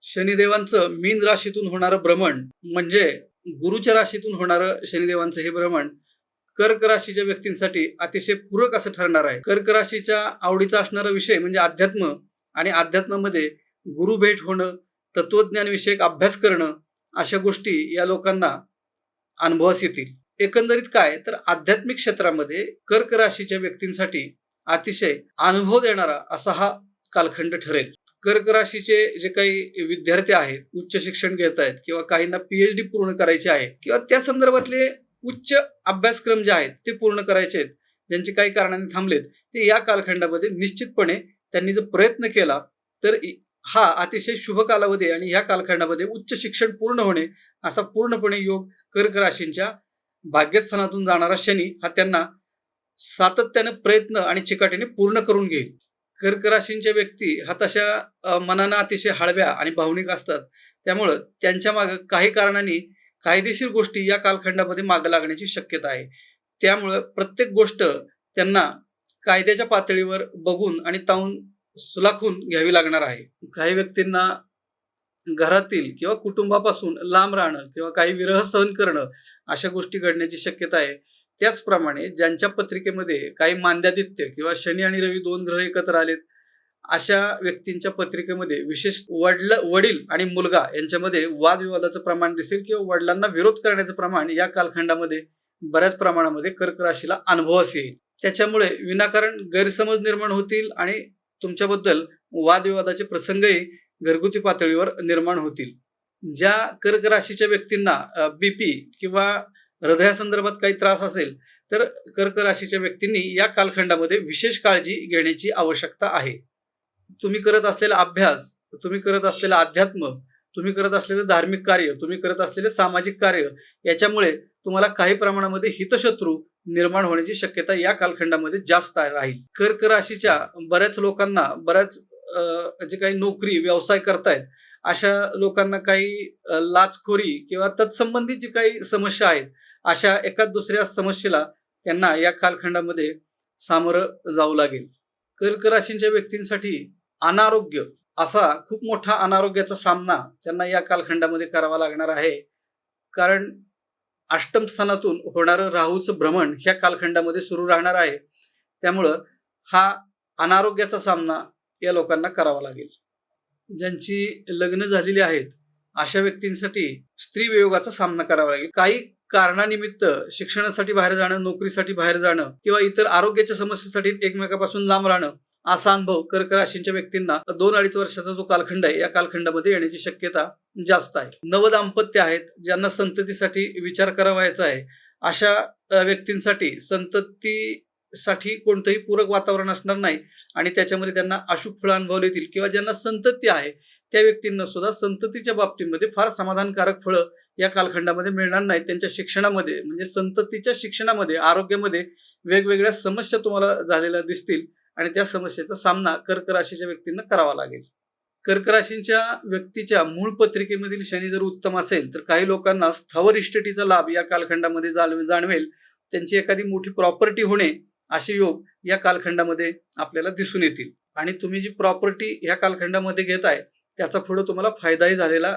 शनिदेवांचं मीन राशीतून होणारं भ्रमण म्हणजे गुरुच्या राशीतून होणारं शनिदेवांचं हे भ्रमण कर्क राशीच्या व्यक्तींसाठी अतिशय पूरक असं ठरणार आहे. कर्क राशीच्या आवडीचा असणारा विषय म्हणजे अध्यात्म आणि अध्यात्मामध्ये गुरु भेट होणं, तत्वज्ञान विषयक अभ्यास करणं, अशा गोष्टी या लोकांना अनुभवास येतील. एकंदरीत काय तर आध्यात्मिक क्षेत्रामध्ये कर्क राशीच्या व्यक्तींसाठी अतिशय अनुभव देणारा असा हा कालखंड ठरेल. कर्क राशीचे जे काही विद्यार्थी आहेत, उच्च शिक्षण घेत आहेत किंवा काहींना PhD पूर्ण करायची आहे किंवा त्या संदर्भातले उच्च अभ्यासक्रम जे आहेत ते पूर्ण करायचे आहेत, ज्यांचे काही कारणाने थांबलेत, ते या कालखंडामध्ये निश्चितपणे त्यांनी जर प्रयत्न केला तर हा अतिशय शुभ कालावधी आणि या कालखंडामध्ये उच्च शिक्षण पूर्ण होणे असा पूर्णपणे योग कर्क राशींच्या भाग्यस्थानातून जाणारा शनी हा त्यांना सातत्याने प्रयत्न आणि चिकाटीने पूर्ण करून घेईल. कर्क राशींच्या व्यक्ती हा तशा मनानं अतिशय हळव्या आणि भावनिक असतात. त्यामुळं त्यांच्या मागे काही कारणांनी कायदेशीर गोष्टी या कालखंडामध्ये मागे लागण्याची शक्यता आहे. त्यामुळं प्रत्येक गोष्ट त्यांना कायद्याच्या पातळीवर बघून आणि ताहून सुलाखून घ्यावी लागणार आहे. काही व्यक्तींना घरातील किंवा कुटुंबापासून लांब राहणं किंवा काही विरह सहन करणं अशा गोष्टी घडण्याची शक्यता आहे. त्याचप्रमाणे ज्यांच्या पत्रिकेमध्ये काही मांद्यादित्य किंवा शनी आणि रवी 2 ग्रह एकत्र आलेत, अशा व्यक्तींच्या पत्रिकेमध्ये विशेष वडील आणि मुलगा यांच्यामध्ये वादविवादाचं प्रमाण दिसेल किंवा वडिलांना विरोध करण्याचं प्रमाण या कालखंडामध्ये बऱ्याच प्रमाणामध्ये कर्क राशीला अनुभवास येईल. त्याच्यामुळे विनाकारण गैरसमज निर्माण होतील आणि तुमच्याबद्दल वादविवादाचे प्रसंगही घरगुती पातळीवर निर्माण होतील. ज्या कर्क राशीच्या व्यक्तींना BP किंवा हृदयासंदर्भात काही त्रास असेल तर कर्क राशीच्या व्यक्तींनी या कालखंडामध्ये विशेष काळजी घेण्याची आवश्यकता आहे. तुम्ही करत असलेला अभ्यास, तुम्ही करत असलेलं अध्यात्म, तुम्ही करत असलेलं धार्मिक कार्य, तुम्ही करत असलेले सामाजिक कार्य याच्यामुळे तुम्हाला काही प्रमाणामध्ये हितशत्रू निर्माण होण्याची शक्यता या कालखंडामध्ये जास्त राहील. कर्क राशीच्या बऱ्याच लोकांना बऱ्याच जे काही नोकरी व्यवसाय करतायत अशा लोकांना काही लाचखोरी किंवा तत्संबंधित जी काही समस्या आहेत अशा एकाच दुसऱ्या समस्येला त्यांना या कालखंडामध्ये सामोरं जावं लागेल. कर्क राशींच्या व्यक्तींसाठी अनारोग्य असा खूप मोठा अनारोग्याचा सामना त्यांना या कालखंडामध्ये करावा लागणार आहे. कारण अष्टम स्थानातून होणारं राहूचं भ्रमण ह्या कालखंडामध्ये सुरू राहणार आहे. त्यामुळं हा अनारोग्याचा सामना या लोकांना करावा लागेल. ज्यांची लग्न झालेली आहेत अशा व्यक्तींसाठी स्त्री वियोगाचा सामना करावा लागेल. काही कारणानिमित्त शिक्षणासाठी बाहेर जाणं, नोकरीसाठी बाहेर जाणं किंवा इतर आरोग्याच्या समस्येसाठी एकमेकापासून लांब राहणं असा अनुभव कर्क राशींच्या व्यक्तींना 2-2.5 वर्षाचा जो कालखंड आहे या कालखंडामध्ये येण्याची शक्यता जास्त आहे. नवदाम्पत्य आहेत, ज्यांना संततीसाठी विचार करावायचा आहे अशा व्यक्तींसाठी संततीसाठी कोणतंही पूरक वातावरण असणार नाही आणि त्याच्यामध्ये त्यांना अशुभ फळं अनुभवले येतील किंवा ज्यांना संतती आहे त्या व्यक्तींना सुद्धा संततीच्या बाबतीमध्ये फार समाधानकारक फळं या कालखंडामध्ये मिळणार नाहीत. त्यांच्या शिक्षणामध्ये म्हणजे संततीच्या शिक्षणामध्ये, आरोग्यामध्ये वेगवेगळ्या समस्या तुम्हाला झालेल्या दिसतील आणि त्या समस्येचा सामना कर्क राशीच्या व्यक्तींना करावा लागेल. कर्क राशींच्या व्यक्तीच्या मूळ पत्रिकेमधील शनी जर उत्तम असेल तर काही लोकांना स्थावर इस्टेटीचा लाभ या कालखंडामध्ये जाणवेल. त्यांची एखादी मोठी प्रॉपर्टी होणे असे योग या कालखंडामध्ये आपल्याला दिसून येतील आणि तुम्ही जी प्रॉपर्टी या कालखंडामध्ये घेताय त्याचा पुढे तुम्हाला फायदाही झालेला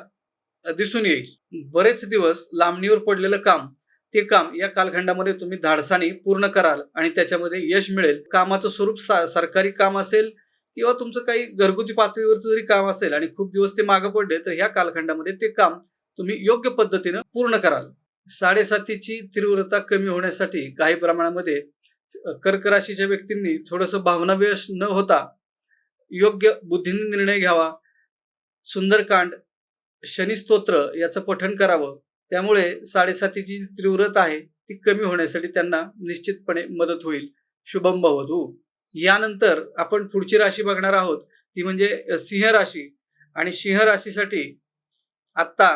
दिसून येईल. बरेच दिवस लांबणीवर पडलेलं काम, ते काम या कालखंडामध्ये तुम्ही धाडसाने पूर्ण कराल आणि त्याच्यामध्ये यश मिळेल. कामाचं स्वरूप सरकारी काम असेल किंवा तुमचं काही घरगुती पातळीवरचं जरी काम असेल आणि खूप दिवस ते मागे पडले तर या कालखंडामध्ये ते काम तुम्ही योग्य पद्धतीनं पूर्ण कराल. 7.5ची तीव्रता कमी होण्यासाठी काही प्रमाणामध्ये कर्क राशीच्या व्यक्तींनी थोडंसं भावनाविवश न होता योग्य बुद्धीने निर्णय घ्यावा. सुंदरकांड, शनी स्तोत्र याचं पठण करावं. त्यामुळे 7.5ची तीव्रता आहे ती कमी होण्यासाठी त्यांना निश्चितपणे मदत होईल. शुभम भवतु. यानंतर आपण पुढची राशी बघणार आहोत ती म्हणजे सिंह राशी आणि सिंह राशीसाठी आता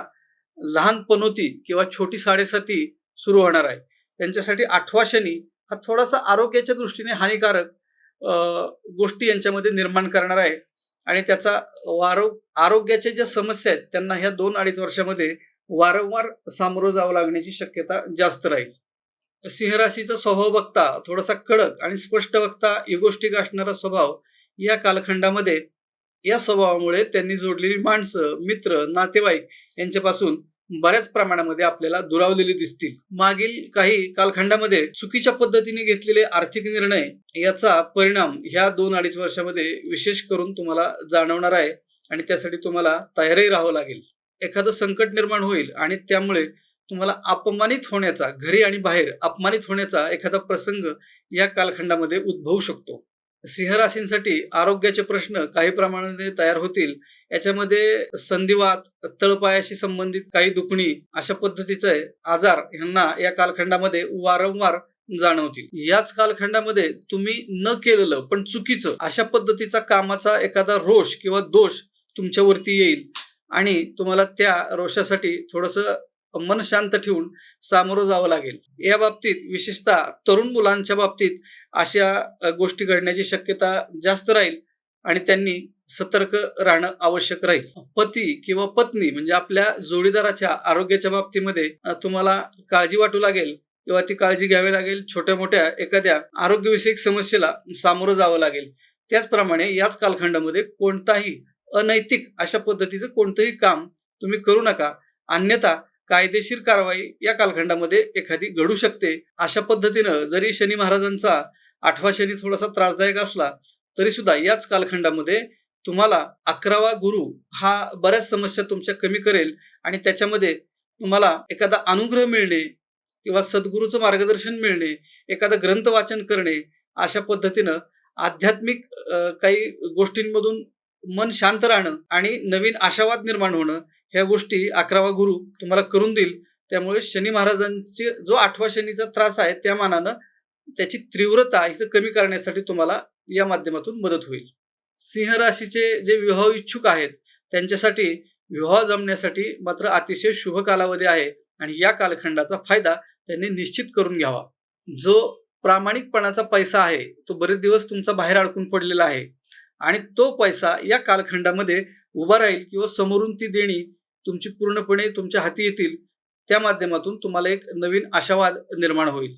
लहान पनोती किंवा छोटी 7.5 सुरू होणार आहे. त्यांच्यासाठी 8वा शनी हा थोडासा आरोग्याच्या दृष्टीने हानिकारक गोष्टी यांच्यामध्ये निर्माण करणार आहे आणि त्याचा आरोग्याच्या ज्या समस्या आहेत त्यांना ह्या 2-2.5 वर्षामध्ये वारंवार सामोरं जावं लागण्याची शक्यता जास्त राहील. सिंह राशीचा स्वभाव बघता थोडासा कडक आणि स्पष्ट वक्ता इगोस्टिक असणारा स्वभाव या कालखंडामध्ये या स्वभावामुळे त्यांनी जोडलेली माणसं, मित्र, नातेवाईक यांच्यापासून बऱ्याच प्रमाणामध्ये आपल्याला दुरावलेली दिसतील. मागील काही कालखंडामध्ये चुकीच्या पद्धतीने घेतलेले आर्थिक निर्णय याचा परिणाम ह्या 2-2.5 वर्षामध्ये विशेष करून तुम्हाला जाणवणार आहे आणि त्यासाठी तुम्हाला तयारही राहावं लागेल. एखादं संकट निर्माण होईल आणि त्यामुळे तुम्हाला अपमानित होण्याचा, घरी आणि बाहेर अपमानित होण्याचा एखादा प्रसंग या कालखंडामध्ये उद्भवू शकतो. सिंह राशींसाठी आरोग्याचे प्रश्न काही प्रमाणामध्ये तयार होतील. याच्यामध्ये संधिवात, तळपायाशी संबंधित काही दुखणी अशा पद्धतीचे आजार ह्यांना या कालखंडामध्ये वारंवार जाणवतील. याच कालखंडामध्ये तुम्ही न केलेलं पण चुकीचं अशा पद्धतीचा कामाचा एखादा रोष किंवा दोष तुमच्यावरती येईल आणि तुम्हाला त्या रोषासाठी थोडंसं मन शांत ठेवून सामोरं जावं लागेल. या बाबतीत विशेषतः तरुण मुलांच्या बाबतीत अशा गोष्टी घडण्याची शक्यता जास्त राहील आणि त्यांनी सतर्क राहणं आवश्यक राहील. पती किंवा पत्नी म्हणजे आपल्या जोडीदाराच्या आरोग्याच्या बाबतीमध्ये तुम्हाला काळजी वाटू लागेल किंवा ती काळजी घ्यावी लागेल. छोट्या मोठ्या एखाद्या आरोग्यविषयक समस्येला सामोरं जावं लागेल. त्याचप्रमाणे याच कालखंडामध्ये कोणताही अनैतिक अशा पद्धतीचं कोणतंही काम तुम्ही करू नका, अन्यथा कायदेशीर कारवाई या कालखंडामध्ये एखादी घडू शकते. अशा पद्धतीनं जरी शनी महाराजांचा 8वा शनी थोडासा त्रासदायक असला तरी सुद्धा याच कालखंडामध्ये तुम्हाला 11वा गुरु हा बऱ्याच समस्या तुमच्या कमी करेल आणि त्याच्यामध्ये तुम्हाला एखादा अनुग्रह मिळणे किंवा सद्गुरूचं मार्गदर्शन मिळणे, एखादा ग्रंथ वाचन करणे अशा पद्धतीनं आध्यात्मिक काही गोष्टींमधून मन शांत राहणं आणि नवीन आशावाद निर्माण होणं ह्या गोष्टी 11वा गुरु तुम्हाला करून देईल. त्यामुळे शनी महाराजांचे जो 8वा शनीचा त्रास आहे त्या मानानं त्याची तीव्रता इथं कमी करण्यासाठी तुम्हाला या माध्यमातून मदत होईल. सिंह राशीचे जे विवाह इच्छुक आहेत त्यांच्यासाठी विवाह जमण्यासाठी मात्र अतिशय शुभ कालावधी आहे आणि या कालखंडाचा फायदा त्यांनी निश्चित करून घ्यावा. जो प्रामाणिकपणाचा पैसा आहे तो बरेच दिवस तुमचा बाहेर अडकून पडलेला आहे आणि तो पैसा या कालखंडामध्ये उभा राहील किंवा समोरून ती देणी तुमची पूर्णपणे तुमच्या हाती येतील. त्या माध्यमातून तुम्हाला एक नवीन आशावाद निर्माण होईल.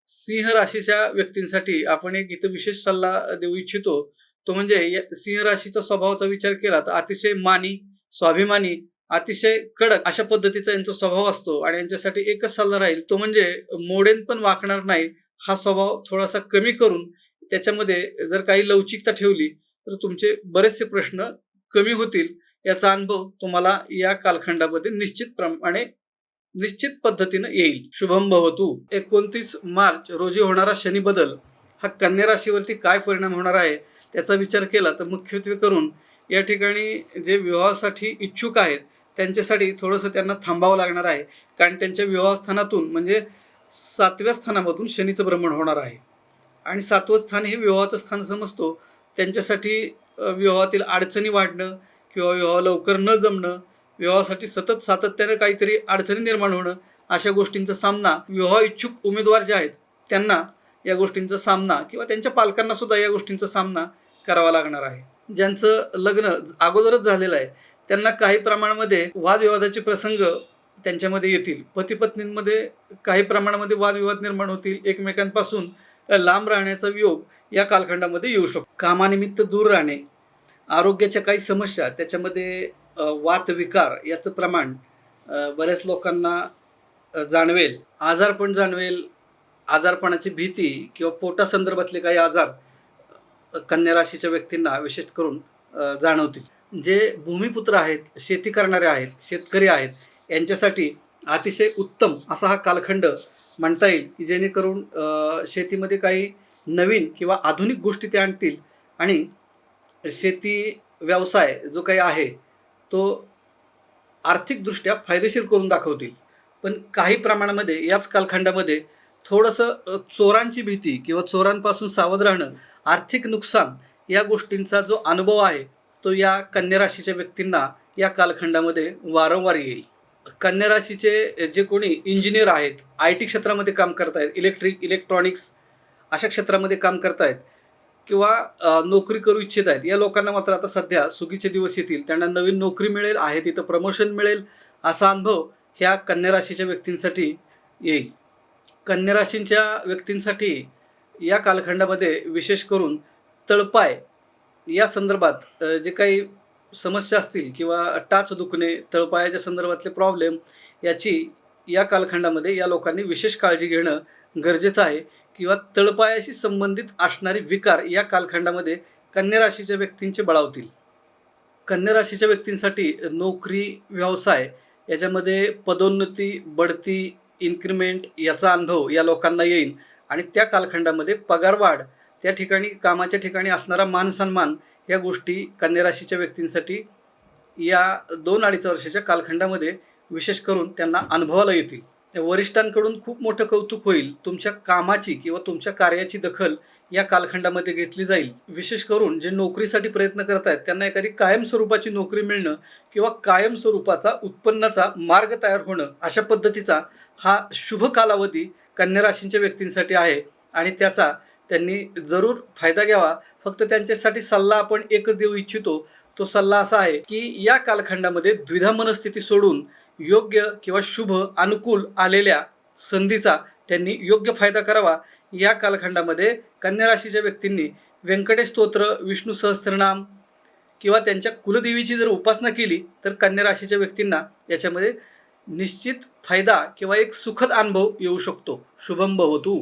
सिंह राशीच्या व्यक्तींसाठी आपण एक इथं विशेष सल्ला देऊ इच्छितो. तो म्हणजे सिंह राशीचा स्वभावाचा विचार केला तर अतिशय मानी, स्वाभिमानी, अतिशय कडक अशा पद्धतीचा यांचा स्वभाव असतो आणि यांच्यासाठी एकच सल्ला राहील तो म्हणजे मोडेन पण वाकणार नाही. हा स्वभाव थोडासा कमी करून त्याच्यामध्ये जर काही लवचिकता ठेवली तर तुमचे बरेचसे प्रश्न कमी होतील. याचा अनुभव तुम्हाला या कालखंडामध्ये निश्चित पद्धतीनं येईल. शुभम भवतु. 29 मार्च रोजी होणारा शनी बदल हा कन्या राशीवरती काय परिणाम होणार आहे त्याचा विचार केला तर मुख्यत्वे करून या ठिकाणी जे विवाहासाठी इच्छुक आहेत त्यांच्यासाठी थोडंसं त्यांना थांबावं लागणार आहे. कारण त्यांच्या विवाहस्थानातून म्हणजे 7व्या स्थानामधून शनीचं भ्रमण होणार आहे आणि 7वं स्थान हे विवाहाचं स्थान समजतो. त्यांच्यासाठी विवाहातील अडचणी वाढणं किंवा विवाह लवकर न जमणं, विवाहासाठी सातत्यानं काहीतरी अडचणी निर्माण होणं अशा गोष्टींचा सामना विवाह इच्छुक उमेदवार जे आहेत त्यांना या गोष्टींचा सामना किंवा त्यांच्या पालकांना सुद्धा या गोष्टींचा सामना करावा लागणार आहे. ज्यांचं लग्न अगोदरच झालेलं आहे त्यांना काही प्रमाणामध्ये वादविवादाचे प्रसंग त्यांच्यामध्ये येतील. पती पत्नींमध्ये काही प्रमाणामध्ये वादविवाद निर्माण होतील. एकमेकांपासून लांब राहण्याचा योग या कालखंडामध्ये येऊ शकतो. कामानिमित्त दूर राहणे, आरोग्याच्या काही समस्या त्याच्यामध्ये वातविकार याचं प्रमाण बऱ्याच लोकांना जाणवेल. आजारपण जाणवेल, आजारपणाची भीती किंवा पोटासंदर्भातले काही आजार कन्या राशीच्या व्यक्तींना विशेष करून जाणवतील. जे भूमिपुत्र आहेत, शेती करणारे आहेत, शेतकरी आहेत यांच्यासाठी अतिशय उत्तम असा हा कालखंड म्हणता येईल की जेणेकरून शेतीमध्ये काही नवीन किंवा आधुनिक गोष्टी ते आणतील आणि शेती व्यवसाय जो काही आहे तो आर्थिकदृष्ट्या फायदेशीर करून दाखवतील. पण काही प्रमाणामध्ये याच कालखंडामध्ये थोडंसं चोरांची भीती किंवा चोरांपासून सावध राहणं, आर्थिक नुकसान या गोष्टींचा जो अनुभव आहे तो या कन्या राशीच्या व्यक्तींना या कालखंडामध्ये वारंवार येईल. कन्या राशीचे जे कोणी इंजिनियर आहेत, IT क्षेत्रामध्ये काम करतायत, इलेक्ट्रॉनिक्स अशा क्षेत्रामध्ये काम करतायत किंवा नोकरी करू इच्छित आहेत या लोकांना मात्र आता सध्या सुगीचे दिवस येतील. त्यांना नवीन नोकरी मिळेल, आहे तिथं प्रमोशन मिळेल असा अनुभव ह्या कन्या राशीच्या व्यक्तींसाठी येईल. कन्या राशींच्या व्यक्तींसाठी या कालखंडामध्ये विशेष करून तळपाय या संदर्भात जे काही समस्या असतील किंवा टाच दुखणे, तळपायाच्या संदर्भातले प्रॉब्लेम याची या कालखंडामध्ये या लोकांनी विशेष काळजी घेणं गरजेचं आहे. किंवा तळपायाशी संबंधित असणारे विकार या कालखंडामध्ये कन्या राशीच्या व्यक्तींचे बळावतील. कन्या राशीच्या व्यक्तींसाठी नोकरी, व्यवसाय याच्यामध्ये पदोन्नती, बढती, इन्क्रिमेंट याचा अनुभव या लोकांना येईल आणि त्या कालखंडामध्ये पगारवाढ, त्या ठिकाणी कामाच्या ठिकाणी असणारा मान-सन्मान या गोष्टी कन्या राशीच्या व्यक्तींसाठी या 2-2.5 वर्षाच्या कालखंडामध्ये विशेष करून त्यांना अनुभवाला येतील. वरिष्ठांकडून खूप मोठं कौतुक होईल. तुमच्या कामाची किंवा तुमच्या कार्याची दखल या कालखंडामध्ये घेतली जाईल. विशेष करून जे नोकरीसाठी प्रयत्न करत आहेत त्यांना एखादी कायम स्वरूपाची नोकरी मिळणं किंवा कायम स्वरूपाचा उत्पन्नाचा मार्ग तयार होणं, अशा पद्धतीचा हा शुभ कालावधी कन्या राशीच्या व्यक्तींसाठी आहे आणि त्याचा त्यांनी जरूर फायदा घ्यावा. फक्त त्यांच्यासाठी सल्ला आपण एकच देऊ इच्छितो. तो सल्ला असा आहे की या कालखंडामध्ये द्विधा मनस्थिती सोडून योग्य किंवा शुभ अनुकूल आलेल्या संधीचा त्यांनी योग्य फायदा करावा. या कालखंडामध्ये कन्या राशीच्या व्यक्तींनी व्यंकटेश स्तोत्र, विष्णू सहस्त्रनाम किंवा त्यांच्या कुलदेवीची जर उपासना केली तर कन्या राशीच्या व्यक्तींना याच्यामध्ये निश्चित फायदा किंवा एक सुखद अनुभव येऊ शकतो. शुभम भवतु.